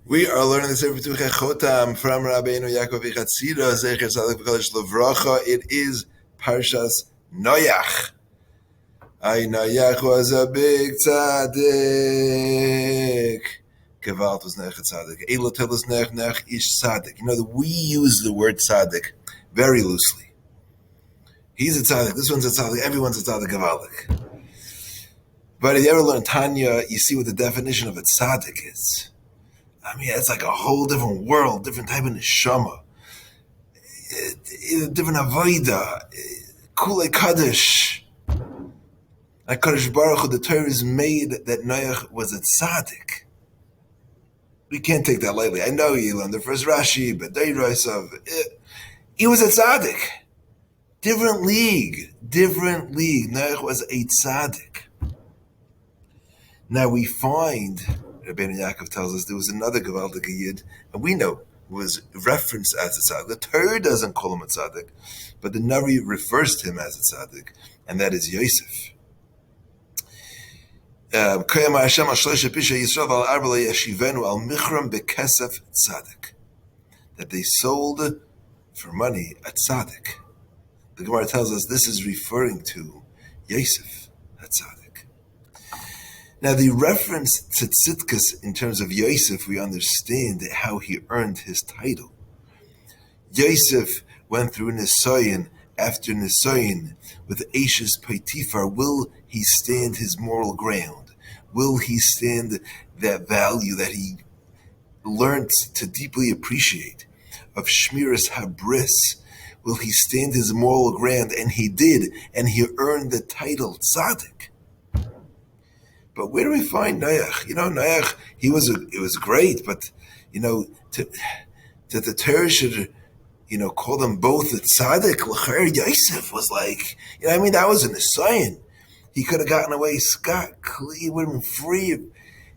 We are learning the Sefer Pituchei Chotam from Rabbeinu Yaakov Ichatzira Zecher Tzadik V'Kodesh Levracha. It is Pashas Noach. Noach was a big tzaddik. Gewalt was Noach a tzaddik. Elo tells Noach ish tzaddik. You know, we use the word tzaddik very loosely. He's a tzaddik. This one's a tzaddik. Everyone's a tzaddik Gewaldik. But if you ever learn Tanya, you see what the definition of a tzaddik is. I mean, it's like a whole different world, different type of neshama, different avodah, kulei kaddish. Like Kaddish Baruch Hu, the Torah is made that Noach was a tzaddik. We can't take that lightly. I know you learned the first Rashi, but he was a tzaddik. Different league. Noach was a tzaddik. Now we find Rabbeinu Yaakov tells us there was another Gevaldik Yid, and we know was referenced as a tzaddik. The Torah doesn't call him a tzaddik, but the Nari refers to him as a tzaddik, and that is Yosef. That they sold for money a tzaddik. The Gemara tells us this is referring to Yosef, a tzaddik. Now, the reference to tzidkus in terms of Yosef, we understand how he earned his title. Yosef went through Nisayin after Nisayin with Ashes Potiphar. Will he stand his moral ground? Will he stand that value that he learned to deeply appreciate of Shmiras Habris? Will he stand his moral ground? And he did, and he earned the title tzaddik. But where do we find Noach? You know, Noach, it was great, but, you know, that the Torah should, you know, call them both a tzaddik. L'cher Yosef was like, you know, I mean, that was an assignment. He could have gotten away scot-clean. He would have been free.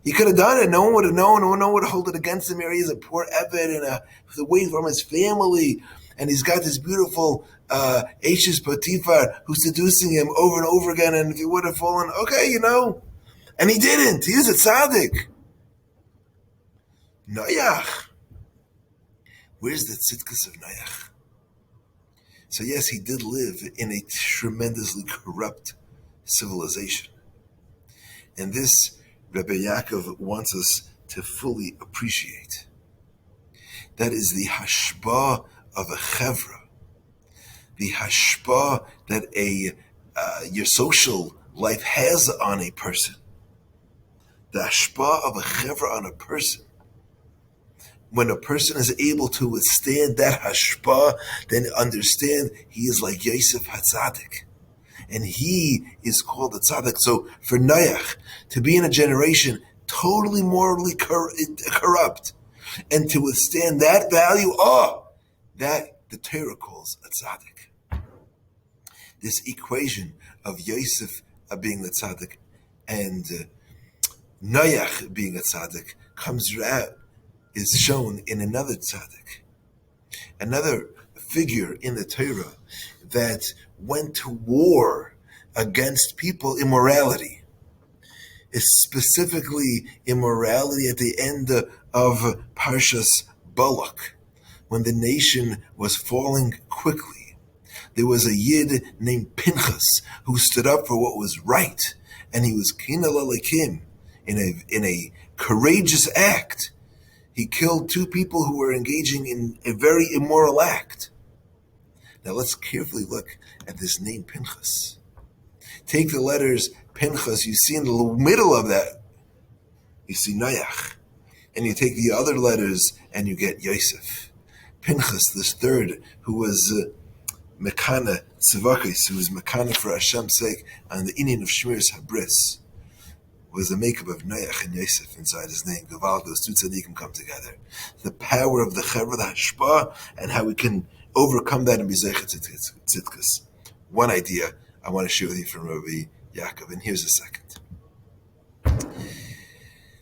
He could have done it. No one would have known. No one would have held it against him. Here he is, a poor Eved and away from his family. And he's got this beautiful Ashes Potiphar who's seducing him over and over again. And if he would have fallen, okay, you know. And he didn't. He is a tzaddik. Noach. Where's the tzidkus of Noach? So yes, he did live in a tremendously corrupt civilization. And this Rabbi Yaakov wants us to fully appreciate. That is the hashpah of a chevra. The hashpah that your social life has on a person. The hashpah of a chevra on a person. When a person is able to withstand that hashpah, then understand he is like Yosef HaTzadik. And he is called a tzaddik. So for Noach to be in a generation totally morally corrupt, and to withstand that value, that the Torah calls a tzaddik. This equation of Yosef being the tzaddik and Noach being a tzaddik is shown in another tzaddik, another figure in the Torah that went to war against people immorality. It's specifically immorality at the end of Parshas Balak, when the nation was falling quickly. There was a Yid named Pinchas who stood up for what was right, and he was Kinal Alekim in a courageous act. He killed two people who were engaging in a very immoral act. Now let's carefully look at this name Pinchas. Take the letters Pinchas, you see in the middle of that, you see Noach. And you take the other letters and you get Yosef. Pinchas, this third, who was Mekana Tzivakis, who was Mekana for Hashem's sake, on the Indian of Shmiras Habris, was the makeup of Noach and Yosef inside his name. Gaval, those two tzadikim come together. The power of the chevra, the hashpah, and how we can overcome that and be zeichet tzidkus. One idea I want to share with you from Rabbi Yaakov, and here's a second.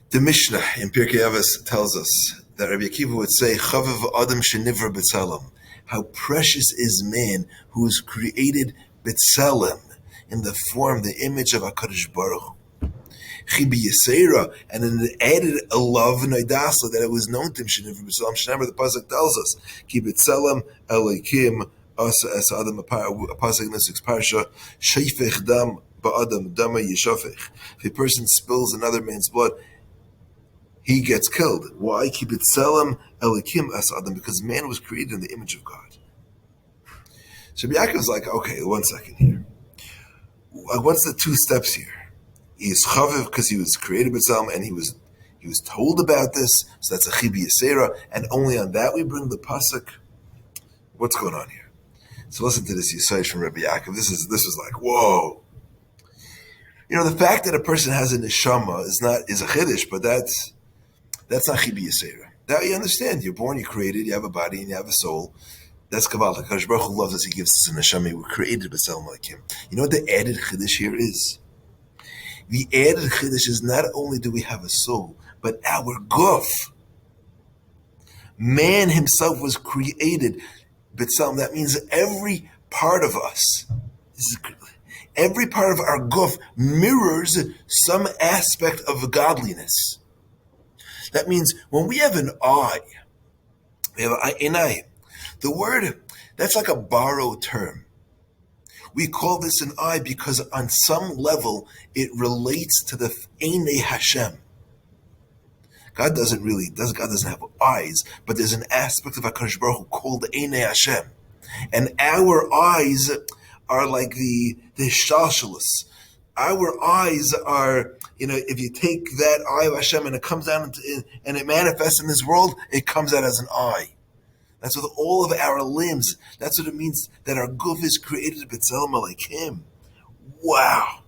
The Mishnah in Pirkei Avos tells us that Rabbi Akiva would say, Chavav Adam Shenivra B'Tzalem. How precious is man who is created B'Tzalem, in the form, the image of HaKadosh Baruch Hu. chibi yisera, and then it added a love noidasa that it was known to him. Shenivra b'tzelem. Remember, the pasuk tells us, ki b'tzelem elikim asa es adam. A pasuk in the sixth parsha, sheifech dam ba'adam dama yishafech. If a person spills another man's blood, he gets killed. Why? Ki b'tzelem elikim asa adam, because man was created in the image of God. So Yaakov's like, okay, 1 second here. What's the 2 steps here? He's chaviv because he was created b'tzelem, and he was told about this, so that's a chibi yisera, and only on that we bring the pasuk. What's going on here? So listen to this yisayis from Rabbi Yaakov. This is like, whoa. The fact that a person has a neshama is a chiddush, but that's not chibi yisera. That you understand. You're born, you're created, you have a body, and you have a soul. That's Kabbalah. HaKadosh Baruch Hu loves us. He gives us a neshama. We're created b'tzelem like him. You know what the added chiddush here is? The added chiddush is not only do we have a soul, but our guf. Man himself was created b'tzelem. That means every part of us, every part of our guf mirrors some aspect of godliness. That means when we have an eye, we have an eye. The word, that's like a borrowed term. We call this an eye because on some level it relates to the Einei Hashem. God doesn't have eyes, but there's an aspect of HaKadosh Baruch Hu called Einei Hashem. And our eyes are like the shalshalus. Our eyes are, if you take that eye of Hashem and it comes down and it manifests in this world, it comes out as an eye. That's with all of our limbs. That's what it means that our guf is created b'tzelem like him. Wow.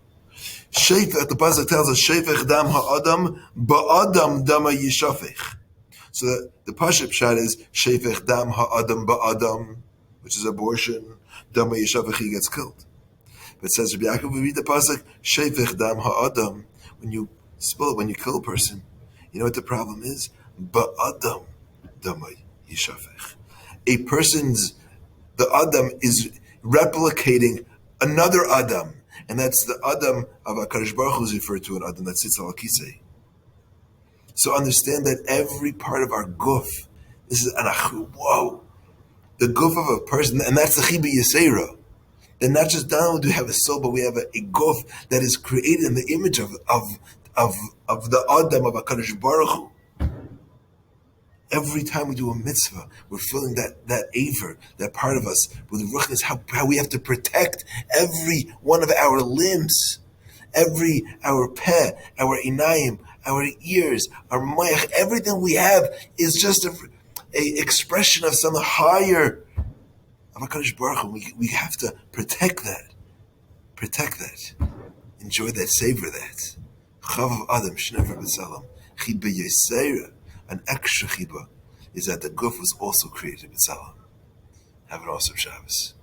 The pasuk tells us, Sheifech dam ha'adam ba'adam dama yishafech. So the pasuk pshat is, Sheifech dam ha'adam ba'adam, which is abortion, dama yishafech, he gets killed. But it says, Rabbi Yaakov, we read the pasuk, Sheifech dam ha'adam, when you kill a person, you know what the problem is? Ba'adam dama yishafech. The Adam is replicating another Adam, and that's the Adam of HaKadosh Baruch Hu is referred to an Adam that sits al kisei. So understand that every part of our guf, this is whoa, the guf of a person, and that's the chibi yisera. Then not just down do we have a soul, but we have a guf that is created in the image of the Adam of HaKadosh Baruch Hu. Every time we do a mitzvah, we're feeling that aver, that part of us with ruchnis, how we have to protect every one of our limbs, our peh, our inayim, our ears, our mayach, everything we have is just a expression of some higher of HaKadosh Baruch Hu. We have to protect that, enjoy that, savor that. Chavav Adam Shnevra B'Tzelem Chiba Yisera. An extra chiba is that the guf was also created b'tzelem. Have an awesome Shabbos.